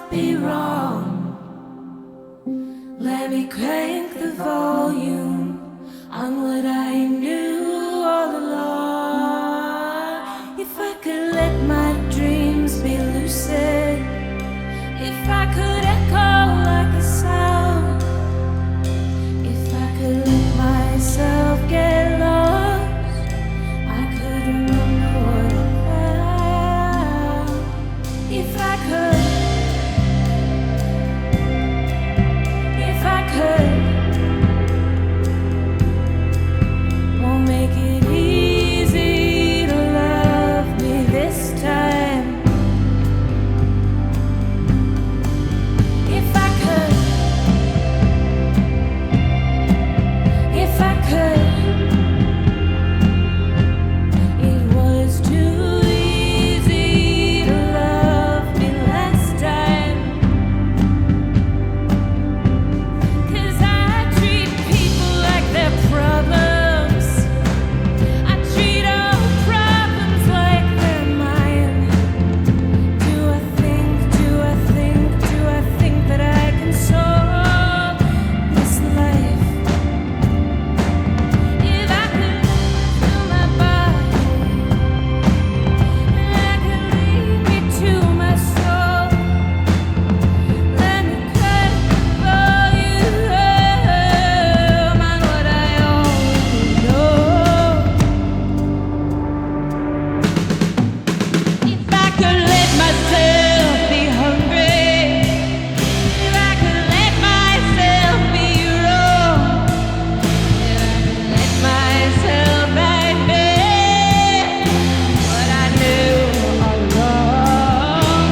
be wrong. Let me crank the volume on what I knew all along. If I could let my dreams be lucid, if I could echo like a sound, if I could let myself get lost, I could remember what I felt. If I could, if I could, won't make it easy to love me this time. If I could, if I could, it was too easy to love me last time. 'Cause I treat people like they're problems. I treat all problems like they're mine. Do I think that I can solve this life? If I could feel my body, and I could lead me to my soul, let me cut for you on what I already know. If I could let myself be hungry, if I could let myself be wrong, if I could let myself admit what I knew all along,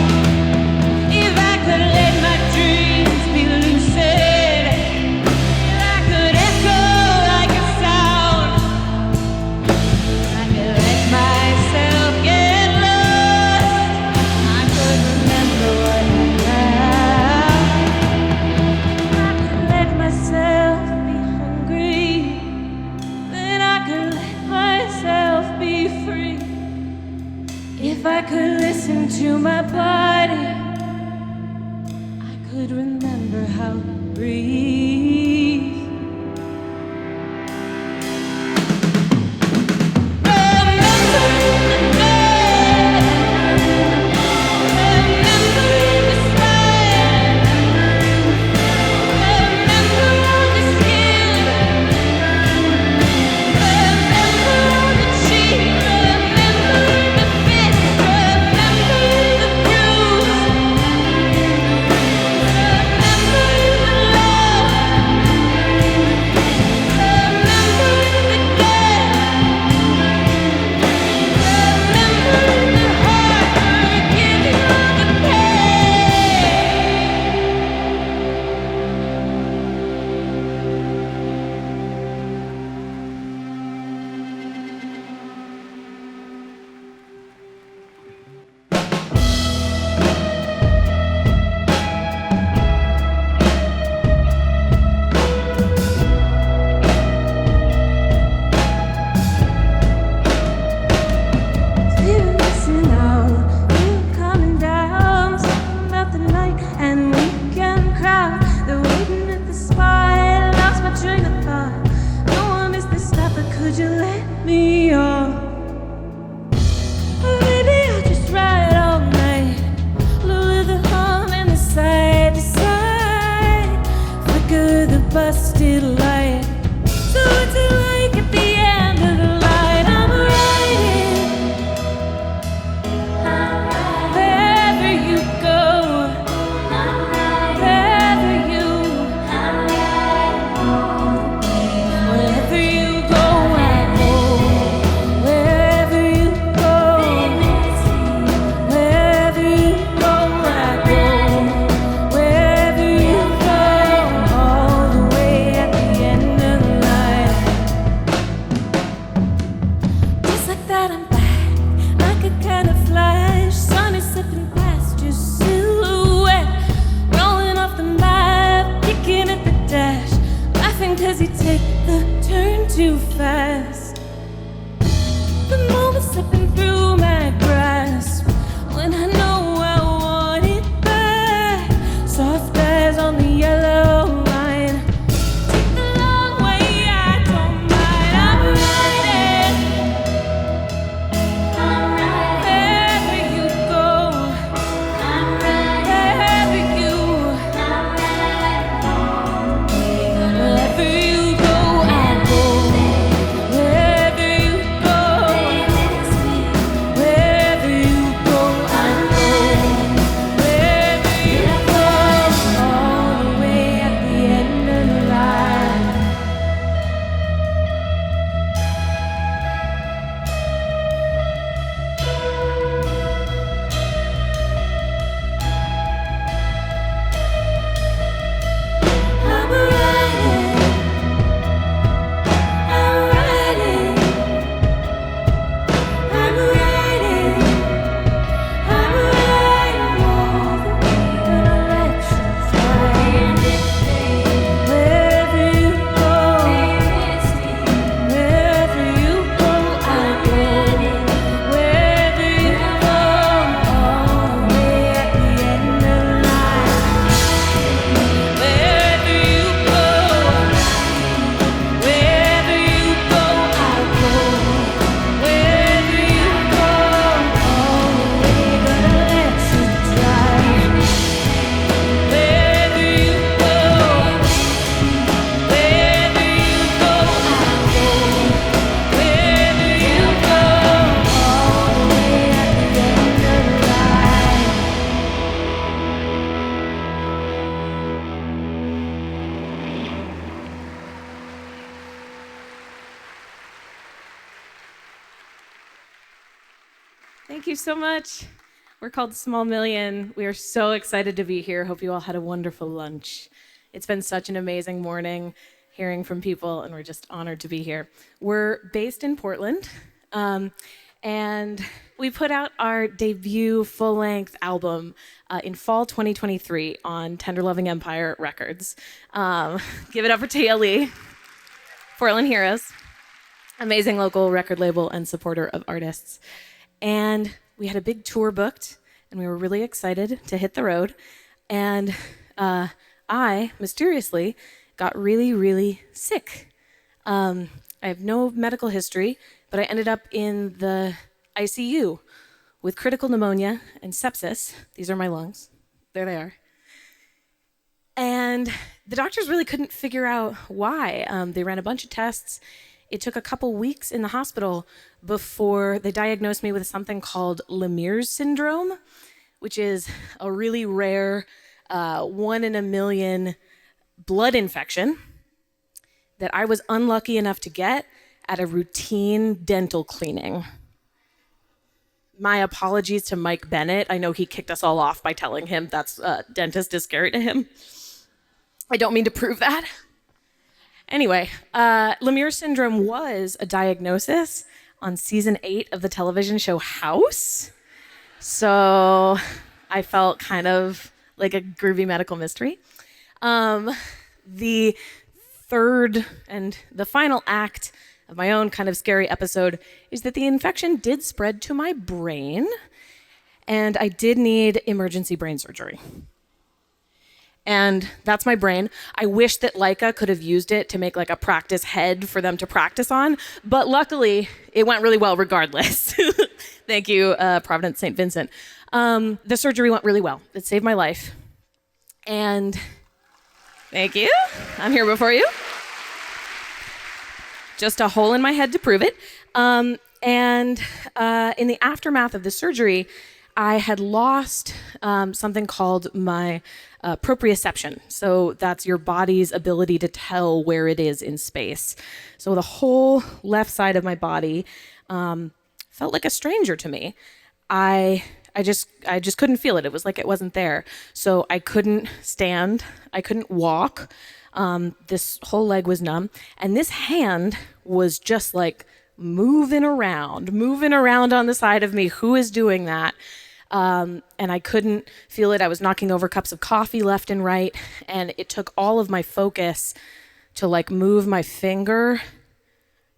if I could let my dreams be lucid, if I could echo like a sound, if I could let myself get lost, I could remember what I found. If I could let myself be hungry, then I could let myself be free. If I could listen to my body, I could remember how to breathe. Could you let me on? Maybe I'll just ride all night, lower the hum and the side to side, flicker the busted light. So what's it like at the end of the line? I'm riding wherever you go, wherever you, wherever you go, I go. Wherever you go, wherever you go, I go. Wherever you go, all the way at the end. Thank you so much. We're called Small Million. We are so excited to be here. Hope you all had a wonderful lunch. It's been such an amazing morning hearing from people, and we're just honored to be here. We're based in Portland, and we put out our debut full-length album in fall 2023 on Tender Loving Empire Records. Give it up for TLE, Portland Heroes, amazing local record label and supporter of artists. And we had a big tour booked, and we were really excited to hit the road. And I, mysteriously, got really, really sick. I have no medical history, but I ended up in the ICU with critical pneumonia and sepsis. These are my lungs. There they are. And the doctors really couldn't figure out why. They ran a bunch of tests. It took a couple weeks in the hospital before they diagnosed me with something called Lemir's syndrome, which is a really rare 1 in a million blood infection that I was unlucky enough to get at a routine dental cleaning. My apologies to Mike Bennett. I know he kicked us all off by telling him that's dentist is scary to him. I don't mean to prove that. Anyway, Lemir's syndrome was a diagnosis on season 8 of the television show House. So I felt kind of like a groovy medical mystery. The third and the final act of my own kind of scary episode is that the infection did spread to my brain, and I did need emergency brain surgery. And that's my brain. I wish that Leica could have used it to make like a practice head for them to practice on, but luckily it went really well regardless. Thank you, Providence St. Vincent. The surgery went really well. It saved my life. And thank you. I'm here before you. Just a hole in my head to prove it. And in the aftermath of the surgery, I had lost something called my proprioception. So that's your body's ability to tell where it is in space. So the whole left side of my body felt like a stranger to me. I just couldn't feel it. It was like it wasn't there. So I couldn't stand. I couldn't walk. This whole leg was numb. And this hand was just like moving around on the side of me. Who is doing that? And I couldn't feel it. I was knocking over cups of coffee left and right. And it took all of my focus to like move my finger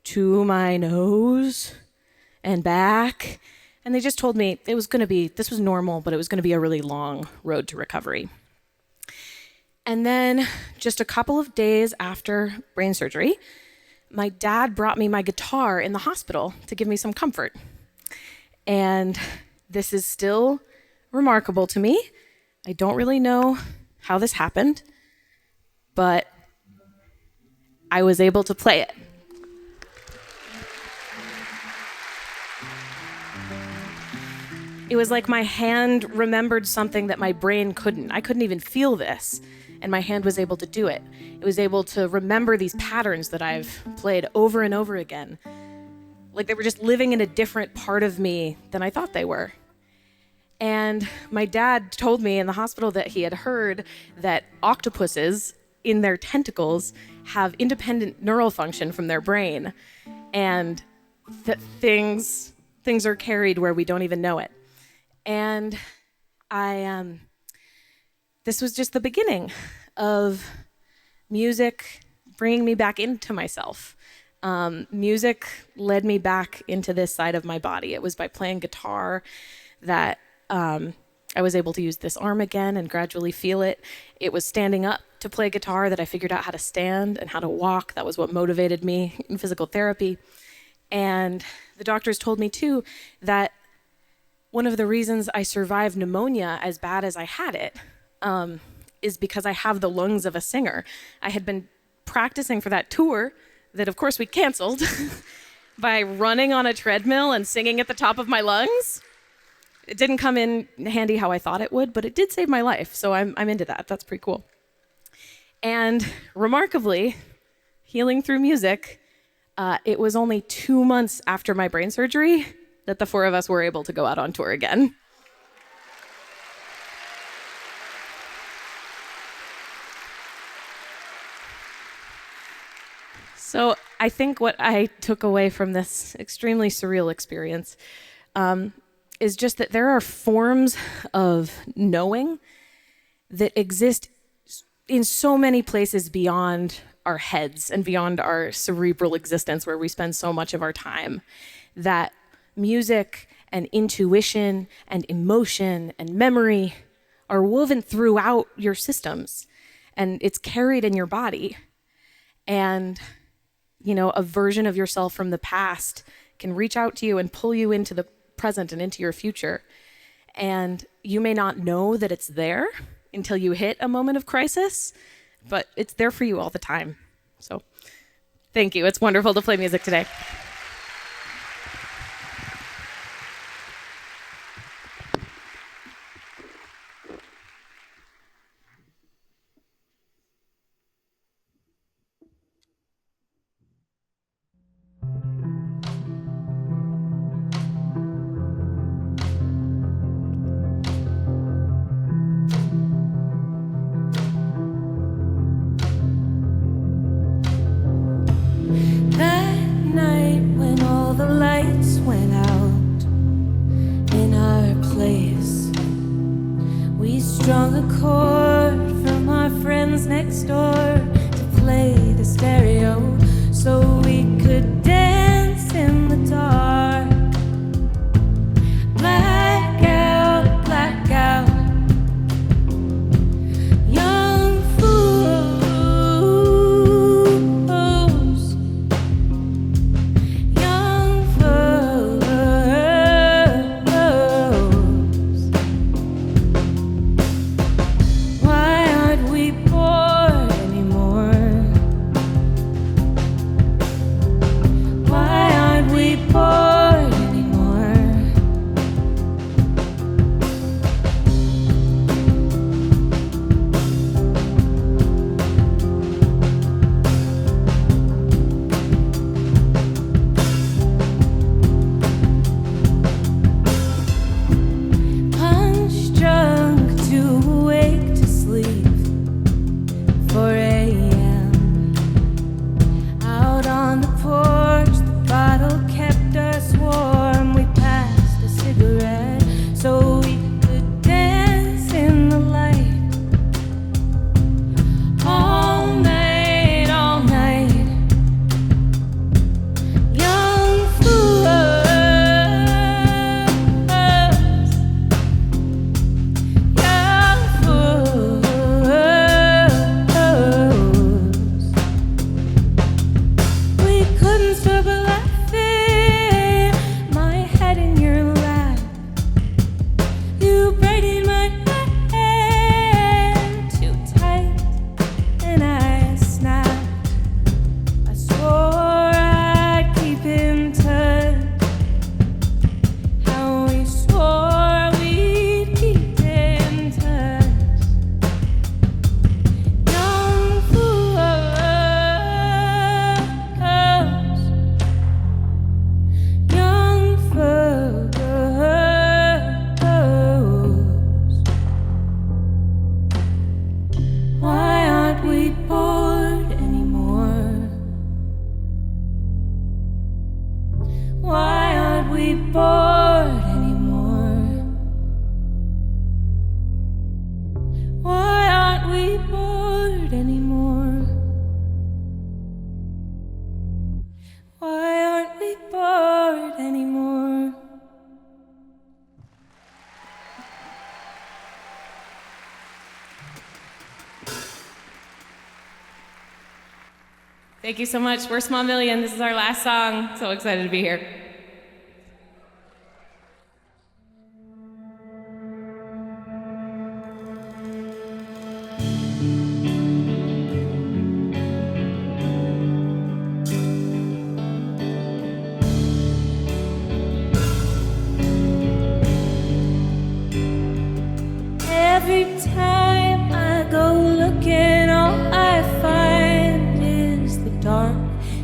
to my nose and back. And they just told me this was normal, but it was going to be a really long road to recovery. And then just a couple of days after brain surgery, my dad brought me my guitar in the hospital to give me some comfort. And this is still remarkable to me. I don't really know how this happened, but I was able to play it. It was like my hand remembered something that my brain couldn't. I couldn't even feel this, and my hand was able to do it. It was able to remember these patterns that I've played over and over again. Like they were just living in a different part of me than I thought they were. And my dad told me in the hospital that he had heard that octopuses in their tentacles have independent neural function from their brain, and that things are carried where we don't even know it. And this was just the beginning of music bringing me back into myself. Music led me back into this side of my body. It was by playing guitar that I was able to use this arm again and gradually feel it. It was standing up to play guitar that I figured out how to stand and how to walk. That was what motivated me in physical therapy. And the doctors told me too that one of the reasons I survived pneumonia as bad as I had it is because I have the lungs of a singer. I had been practicing for that tour that of course we canceled by running on a treadmill and singing at the top of my lungs. It didn't come in handy how I thought it would, but it did save my life, so I'm into that. That's pretty cool. And remarkably, healing through music, it was only 2 months after my brain surgery that the four of us were able to go out on tour again. So I think what I took away from this extremely surreal experience is just that there are forms of knowing that exist in so many places beyond our heads and beyond our cerebral existence, where we spend so much of our time, that music and intuition and emotion and memory are woven throughout your systems, and it's carried in your body. And a version of yourself from the past can reach out to you and pull you into the present and into your future. And you may not know that it's there until you hit a moment of crisis, but it's there for you all the time. So thank you. It's wonderful to play music today. Strung a chord from our friends next door to play the stereo so we could dance in the dark. Blackout, blackout. Young fools. Young fools. Why aren't we bored anymore? Why aren't we bored anymore? Punch drunk, too awake to sleep. 4 a.m. Out on the porch, the bottle kept us warm. We passed a cigarette so we could dance in the light. All night, all night. Young fools. Young fools. We couldn't stop laughing. My head in your lap. You braided my hand too tight, and I snapped. I swore I'd keep in touch. How we swore we'd keep in touch. Young fools. Young fools. Why aren't we bored anymore? Why aren't we bored anymore? Why aren't we bored anymore? Why aren't we bored anymore? Thank you so much. We're Small Million. This is our last song. So excited to be here. Every time I go looking, all I find is the dark.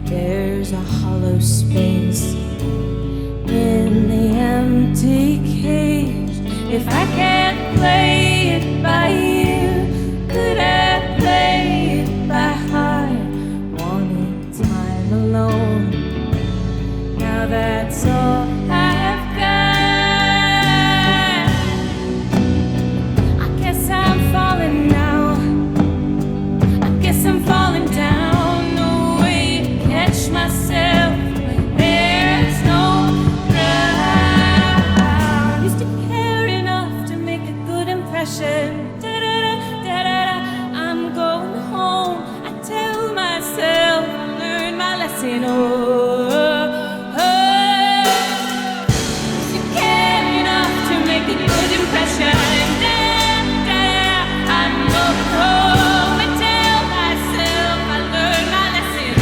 There's a hollow space say no. You care enough to make a good impression. I'm going home and tell myself I learned my lesson.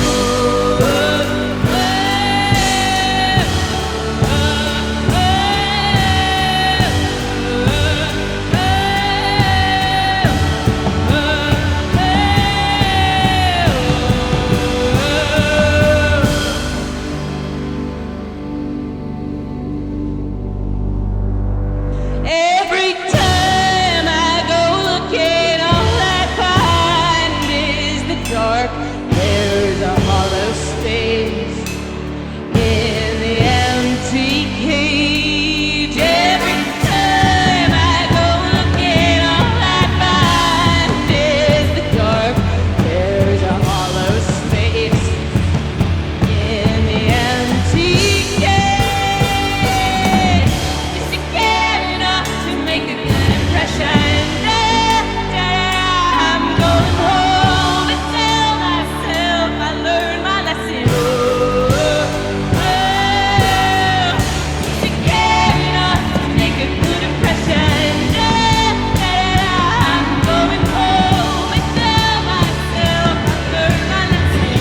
Every time I go looking, all I find is the dark. There's a hollow space in the empty cage. Every time I go looking, all I find is the dark. There's a hollow space in the empty cage. Just to get enough to make a good impression. I'm going home and tell myself I learned my lesson. To get enough to make a good impression. I'm going home and tell myself I learned my lesson.